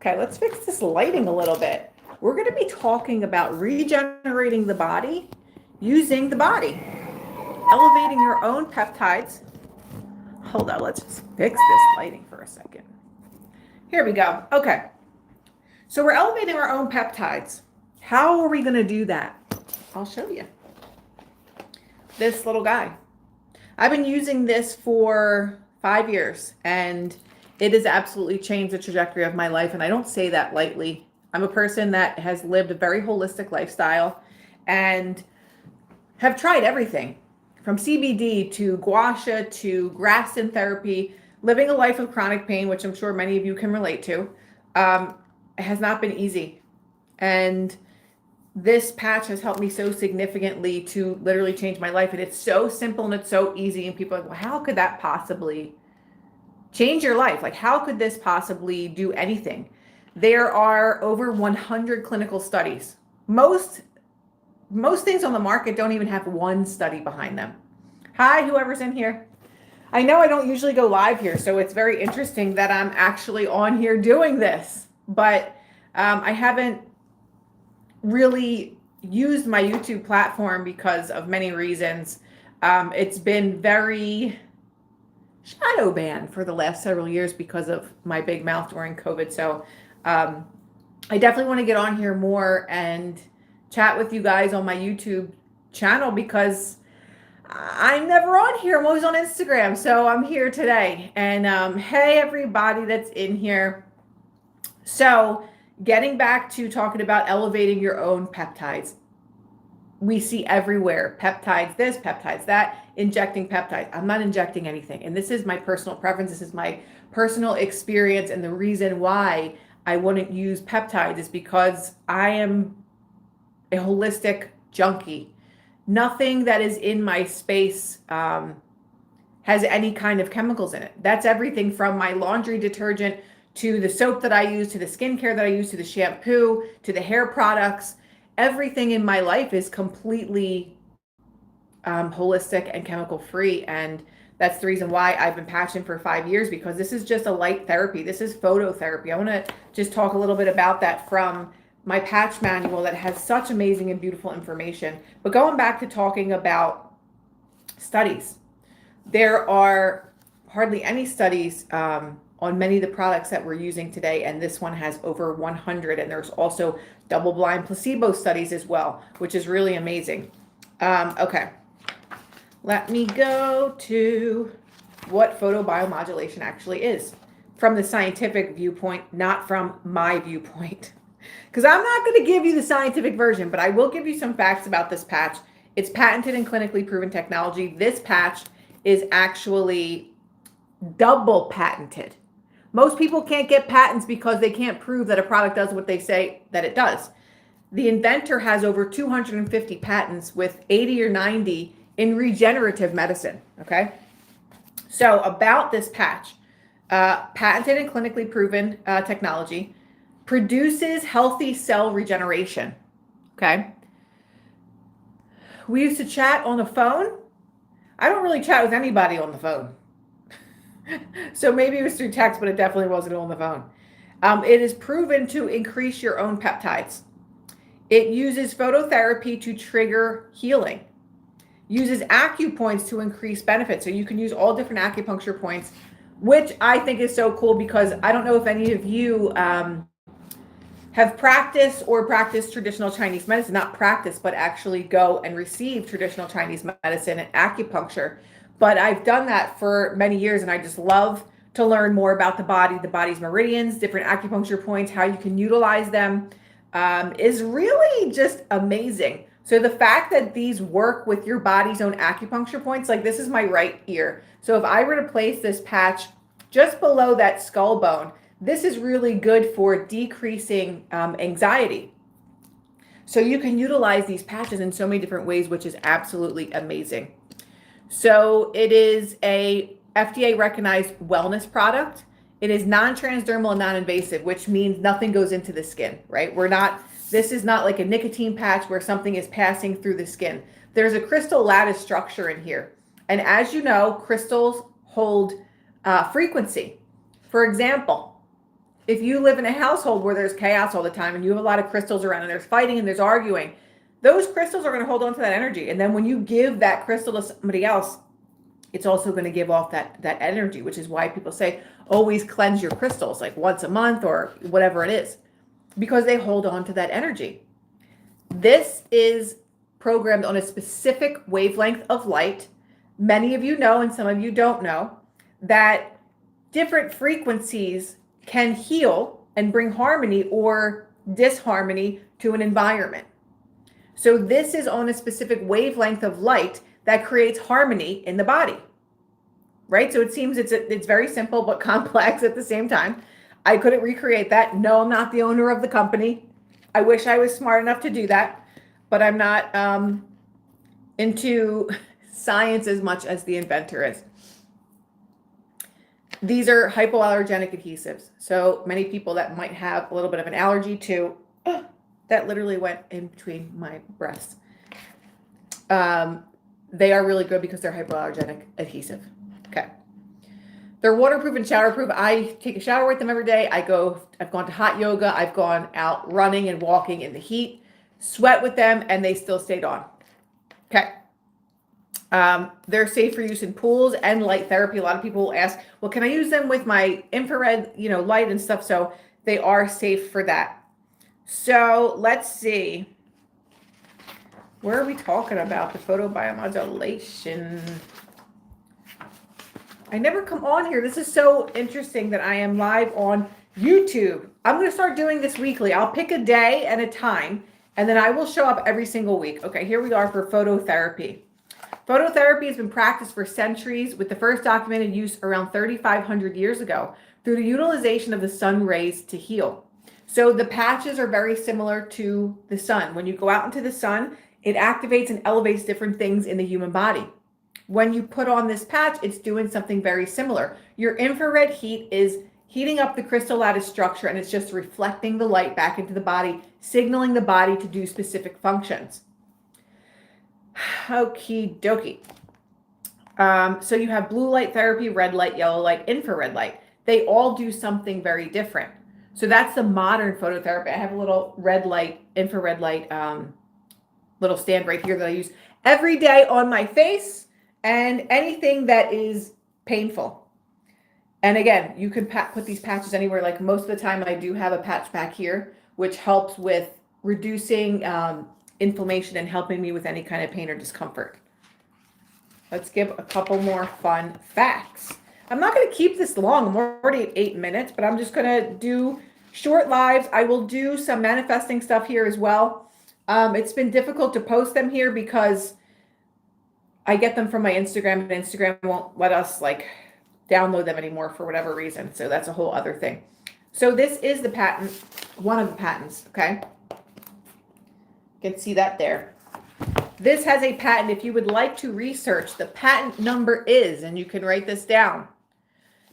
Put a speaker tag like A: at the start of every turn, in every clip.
A: Okay, let's fix this lighting a little bit. We're going to be talking about regenerating the body using the body, elevating your own peptides. Hold on, let's just fix this lighting for a second. Here we go. Okay, so we're elevating our own peptides. How are we going to do that? I'll show you. This little guy. I've been using this for 5 years, and it has absolutely changed the trajectory of my life. And I don't say that lightly. I'm a person that has lived a very holistic lifestyle and have tried everything from CBD to gua sha to Graston therapy, living a life of chronic pain, which I'm sure many of you can relate to. It has not been easy. And this patch has helped me so significantly to literally change my life. And it's so simple and it's so easy. And people are like, well, how could that possibly change your life? Like, how could this possibly do anything? There are over 100 clinical studies. Most things on the market don't even have one study behind them. Hi, whoever's in here. I know I don't usually go live here, so it's very interesting that I'm actually on here doing this. But I haven't really used my YouTube platform because of many reasons. It's been very shadow banned for the last several years because of my big mouth during COVID. So I definitely want to get on here more and chat with you guys on my YouTube channel because I'm never on here. I'm always on Instagram. So I'm here today. And hey, everybody that's in here. So getting back to talking about elevating your own peptides. We see everywhere peptides this, peptides that, injecting peptides. I'm not injecting anything. And this is my personal preference. This is my personal experience. And the reason why I wouldn't use peptides is because I am a holistic junkie. Nothing that is in my space has any kind of chemicals in it. That's everything from my laundry detergent to the soap that I use, to the skincare that I use, to the shampoo, to the hair products. Everything in my life is completely holistic and chemical free. And that's the reason why I've been patching for 5 years, because this is just a light therapy. This is phototherapy. I want to just talk a little bit about that from my patch manual that has such amazing and beautiful information. But going back to talking about studies, there are hardly any studies on many of the products that we're using today, and this one has over 100, and there's also double-blind placebo studies as well, which is really amazing. Okay, let me go to what photobiomodulation actually is from the scientific viewpoint, not from my viewpoint, because I'm not going to give you the scientific version, but I will give you some facts about this patch. It's patented and clinically proven technology. This patch is actually double patented. Most people can't get patents because they can't prove that a product does what they say that it does. The inventor has over 250 patents, with 80 or 90 in regenerative medicine, okay? So about this patch, patented and clinically proven technology, produces healthy cell regeneration, okay? We used to chat on the phone. I don't really chat with anybody on the phone. So maybe it was through text, but it definitely wasn't on the phone. It is proven to increase your own peptides. It uses phototherapy to trigger healing. Uses acupoints to increase benefits. So you can use all different acupuncture points, which I think is so cool, because I don't know if any of you have practiced or practiced traditional Chinese medicine, not practice, but actually go and receive traditional Chinese medicine and acupuncture. But I've done that for many years, and I just love to learn more about the body, the body's meridians, different acupuncture points, how you can utilize them, is really just amazing. So the fact that these work with your body's own acupuncture points, like this is my right ear. So if I were to place this patch just below that skull bone, this is really good for decreasing anxiety. So you can utilize these patches in so many different ways, which is absolutely amazing. So it is a FDA recognized wellness product. It is non-transdermal and non-invasive, which means nothing goes into the skin, right? This is not like a nicotine patch where something is passing through the skin. There's a crystal lattice structure in here. And as you know, crystals hold frequency. For example, If you live in a household where there's chaos all the time and you have a lot of crystals around and there's fighting and there's arguing, those crystals are going to hold on to that energy. And then when you give that crystal to somebody else, it's also going to give off that energy, which is why people say always cleanse your crystals like once a month or whatever it is, because they hold on to that energy. This is programmed on a specific wavelength of light. Many of you know, and some of you don't know, that different frequencies can heal and bring harmony or disharmony to an environment. So this is on a specific wavelength of light that creates harmony in the body, right? So it seems it's very simple but complex at the same time. I couldn't recreate that. No, I'm not the owner of the company. I wish I was smart enough to do that, but I'm not into science as much as the inventor is. These are hypoallergenic adhesives. So many people that might have a little bit of an allergy to, that literally went in between my breasts. They are really good because they're hypoallergenic adhesive. Okay. They're waterproof and showerproof. I take a shower with them every day. I've gone to hot yoga. I've gone out running and walking in the heat, sweat with them, and they still stayed on. Okay. They're safe for use in pools and light therapy. A lot of people will ask, well, can I use them with my infrared, light and stuff? So they are safe for that. So let's see. Where are we talking about? The photobiomodulation. I never come on here. This is so interesting that I am live on YouTube. I'm going to start doing this weekly. I'll pick a day and a time, and then I will show up every single week. Okay, here we are for phototherapy. Phototherapy has been practiced for centuries, with the first documented use around 3,500 years ago through the utilization of the sun rays to heal. So the patches are very similar to the sun. When you go out into the sun, it activates and elevates different things in the human body. When you put on this patch, it's doing something very similar. Your infrared heat is heating up the crystal lattice structure, and it's just reflecting the light back into the body, signaling the body to do specific functions. Okie dokie. So you have blue light therapy, red light, yellow light, infrared light. They all do something very different. So that's the modern phototherapy. I have a little red light, infrared light, little stand right here that I use every day on my face and anything that is painful. And again, you can put these patches anywhere. Like most of the time I do have a patch back here, which helps with reducing inflammation and helping me with any kind of pain or discomfort. Let's give a couple more fun facts. I'm not going to keep this long. I'm already at 8 minutes, but I'm just going to do short lives. I will do some manifesting stuff here as well. It's been difficult to post them here because I get them from my Instagram, and Instagram won't let us download them anymore for whatever reason. So that's a whole other thing. So this is the patent, one of the patents, okay? You can see that there. This has a patent. If you would like to research, the patent number is, and you can write this down,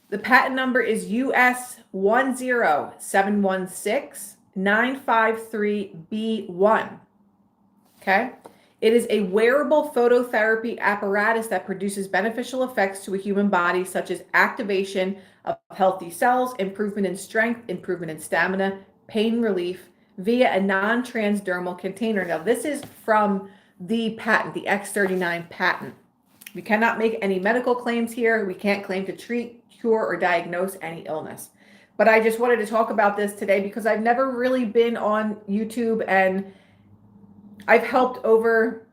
A: the patent number is US 10716-953B1. Okay? It is a wearable phototherapy apparatus that produces beneficial effects to a human body, such as activation of healthy cells, improvement in strength, improvement in stamina, pain relief via a non-transdermal container. Now, this is from the patent, the X39 patent. We cannot make any medical claims here. We can't claim to treat, cure, or diagnose any illness. But I just wanted to talk about this today because I've never really been on YouTube, and I've helped over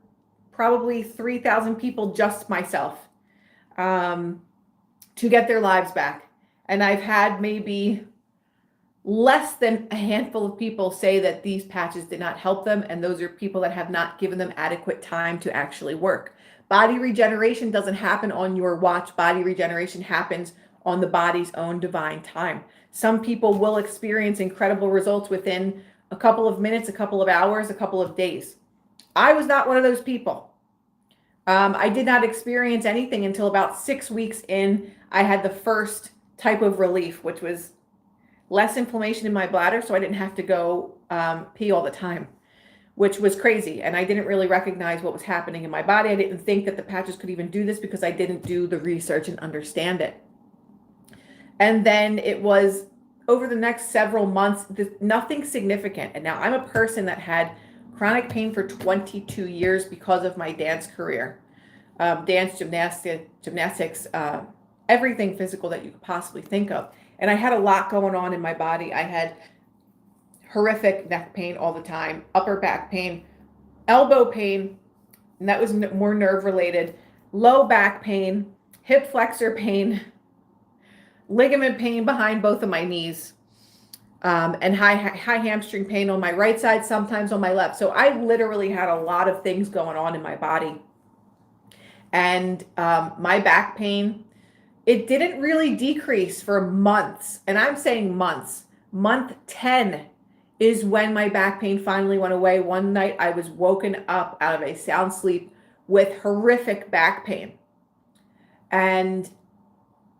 A: probably 3,000 people just myself to get their lives back. And I've had maybe less than a handful of people say that these patches did not help them, and those are people that have not given them adequate time to actually work. Body regeneration doesn't happen on your watch. Body regeneration happens on the body's own divine time. Some people will experience incredible results within a couple of minutes, a couple of hours, a couple of days. I was not one of those people. I did not experience anything until about 6 weeks in. I had the first type of relief, which was less inflammation in my bladder, so I didn't have to go pee all the time, which was crazy. And I didn't really recognize what was happening in my body. I didn't think that the patches could even do this because I didn't do the research and understand it. And then it was over the next several months, nothing significant. And now I'm a person that had chronic pain for 22 years because of my dance career. Dance, gymnastics, everything physical that you could possibly think of. And I had a lot going on in my body. I had horrific neck pain all the time, upper back pain, elbow pain, and that was more nerve related, low back pain, hip flexor pain, ligament pain behind both of my knees, and high hamstring pain on my right side, sometimes on my left. So I literally had a lot of things going on in my body. And my back pain, it didn't really decrease for months. And I'm saying months. Month 10 is when my back pain finally went away. One night I was woken up out of a sound sleep with horrific back pain. And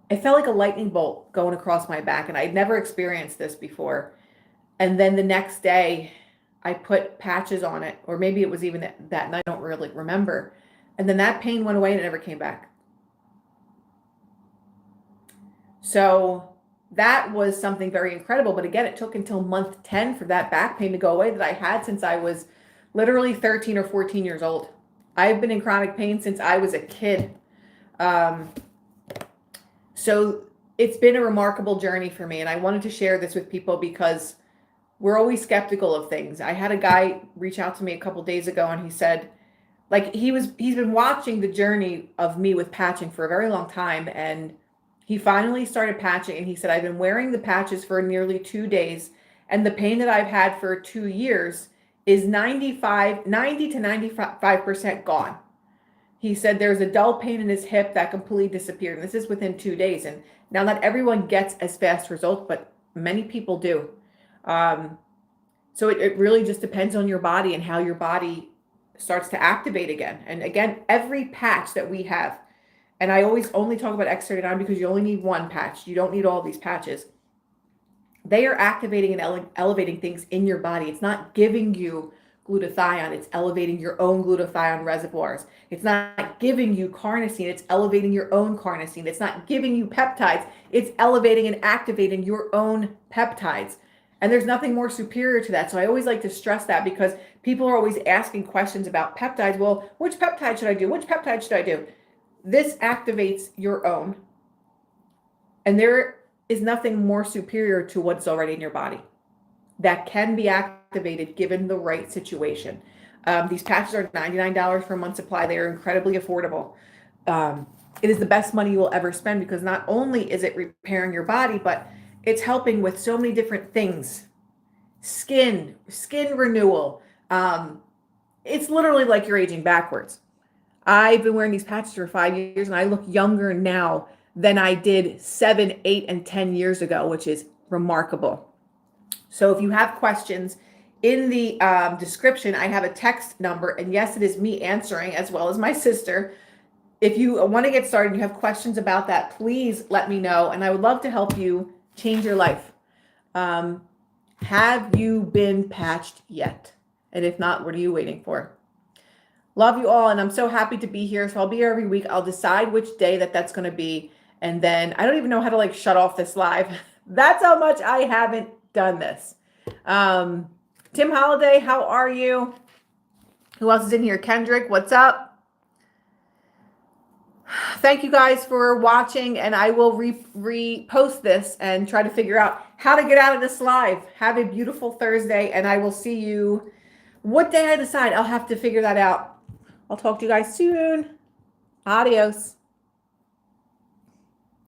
A: it felt like a lightning bolt going across my back. And I'd never experienced this before. And then the next day I put patches on it, or maybe it was even that night, I don't really remember. And then that pain went away and it never came back. So that was something very incredible. But again, it took until month 10 for that back pain to go away that I had since I was literally 13 or 14 years old. I've been in chronic pain since I was a kid. So it's been a remarkable journey for me. And I wanted to share this with people because we're always skeptical of things. I had a guy reach out to me a couple days ago and he said, like, he's been watching the journey of me with patching for a very long time. And he finally started patching and he said, I've been wearing the patches for nearly 2 days. And the pain that I've had for 2 years is 90 to 95% gone. He said there's a dull pain in his hip that completely disappeared. And this is within 2 days. And now not everyone gets as fast results, but many people do. So it really just depends on your body and how your body starts to activate again. And again, every patch that we have, and I always only talk about X39 because you only need one patch. You don't need all these patches. They are activating and elevating things in your body. It's not giving you glutathione. It's elevating your own glutathione reservoirs. It's not giving you carnosine. It's elevating your own carnosine. It's not giving you peptides. It's elevating and activating your own peptides. And there's nothing more superior to that. So I always like to stress that because people are always asking questions about peptides. Well, which peptide should I do? Which peptide should I do? This activates your own. And there is nothing more superior to what's already in your body that can be activated given the right situation. These patches are $99 for a month supply. They are incredibly affordable. It is the best money you will ever spend because not only is it repairing your body, but it's helping with so many different things. Skin renewal. It's literally like you're aging backwards. I've been wearing these patches for 5 years and I look younger now than I did 7, 8, and 10 years ago, which is remarkable. So if you have questions, in the description, I have a text number. And yes, it is me answering as well as my sister. If you want to get started and you have questions about that, please let me know. And I would love to help you change your life. Have you been patched yet? And if not, what are you waiting for? Love you all. And I'm so happy to be here. So I'll be here every week. I'll decide which day that's going to be. And then I don't even know how to shut off this live. That's how much I haven't done this. Tim Holiday, how are you? Who else is in here? Kendrick, what's up? Thank you guys for watching, and I will repost this and try to figure out how to get out of this live. Have a beautiful Thursday, and I will see you. What day I decide, I'll have to figure that out. I'll talk to you guys soon. Adios.